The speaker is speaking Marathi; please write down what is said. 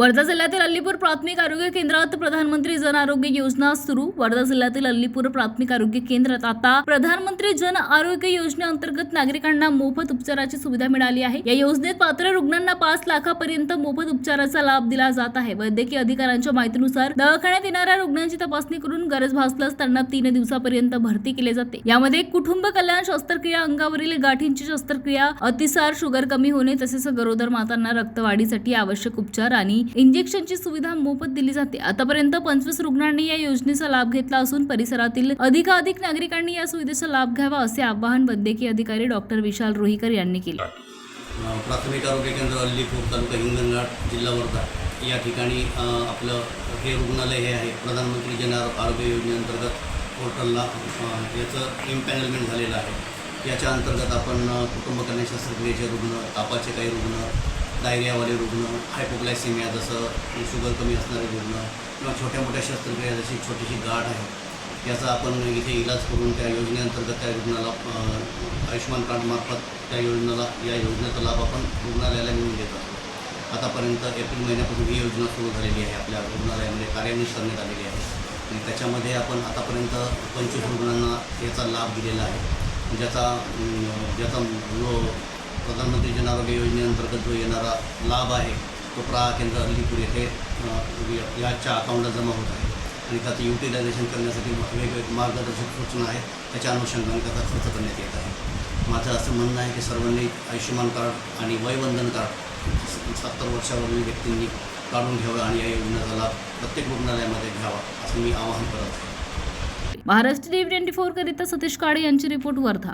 वर्धा जिल्ह्यातील अल्लीपूर प्राथमिक आरोग्य केंद्रात प्रधानमंत्री जन आरोग्य योजना सुरू। वर्धा जिल्ह्यातील अल्लीपूर प्राथमिक आरोग्य केंद्रात आता प्रधानमंत्री जन आरोग्य योजनेअंतर्गत नागरिकांना मोफत उपचाराची सुविधा मिळाली आहे। या योजनेत पात्र रुग्णांना 5 लाखांपर्यंत मोफत उपचाराचा लाभ दिला जात आहे। वैद्यकीय अधिकाऱ्यांच्या माहितीनुसार दवाखान्यात येणाऱ्या रुग्णांची तपासणी करून गरज भासल्यास त्यांना 3 दिवसापर्यंत भरती केले जाते। यामध्ये कुटुंब कल्याण शस्त्रक्रिया, अंगावरील गाठींची शस्त्रक्रिया, अतिसार, शुगर कमी होणे तसेच गरोदर मातांना रक्तवाढीसाठी आवश्यक उपचार आणि इंजेक्शनची सुविधा मोफत दिली जाते। आतापर्यंत 25 रुग्णांनी या योजनेचा लाभ घेतला असून परिसरातील अधिकाधिक नागरिकांनी या सुविधेचा लाभ घ्यावा असे आवाहन वैद्यकीय अधिकारी डॉक्टर विशाल रोहीकर यांनी केले। प्राथमिक आरोग्य केंद्र अल्लीपूर, तालुका हिंगणघाट, जिल्हा वर्धा या ठिकाणी आपलं हे रुग्णालय हे आहे। प्रधानमंत्री जन आरोग्य योजनेअंतर्गत पोर्टलला याचं इम्पॅनलमेंट झालेलं आहे। याच्या अंतर्गत आपण कुटुंब कल्याण शस्त्रक्रियेचे रुग्ण, तापाचे काही रुग्ण, डायरियावाले रुग्ण, हायपोग्लायसेमिया जसं शुगर कमी असणारे रुग्ण किंवा छोट्या मोठ्या शस्त्रक्रिया जशी छोटीशी गाठ आहे याचा आपण इथे इलाज करून त्या योजनेअंतर्गत त्या रुग्णाला आयुष्यमान कार्डमार्फत त्या योजनेचा लाभ आपण रुग्णालयाला मिळवून देत असतो। आतापर्यंत एप्रिल महिन्यापासून ही योजना सुरू झालेली आहे, आपल्या रुग्णालयामध्ये कार्यान्वित करण्यात आलेली आहे आणि त्याच्यामध्ये आपण आतापर्यंत 25 रुग्णांना याचा लाभ दिलेला आहे। ज्याचा प्रधानमंत्री जन आरोग्य योजनेअंतर्गत जो येणारा लाभ आहे तो प्रहार केंद्र अल्लीपूर येथे याच्या अकाउंटला जमा होत आहे आणि त्याचं युटिलायझेशन करण्यासाठी वेगवेगळे मार्गदर्शक सूचना आहेत, त्याच्या अनुषंगाने त्याचा खर्च करण्यात येत आहे। माझं असं म्हणणं आहे की सर्वांनी आयुष्यमान कार्ड आणि वयवंदन कार्ड 70 वर्षावरील व्यक्तींनी काढून घ्यावं आणि या योजनेचा लाभ प्रत्येक रुग्णालयामध्ये घ्यावा असं मी आवाहन करत आहे। महाराष्ट्र TV 24 करिता सतीश काळे यांची रिपोर्ट, वर्धा।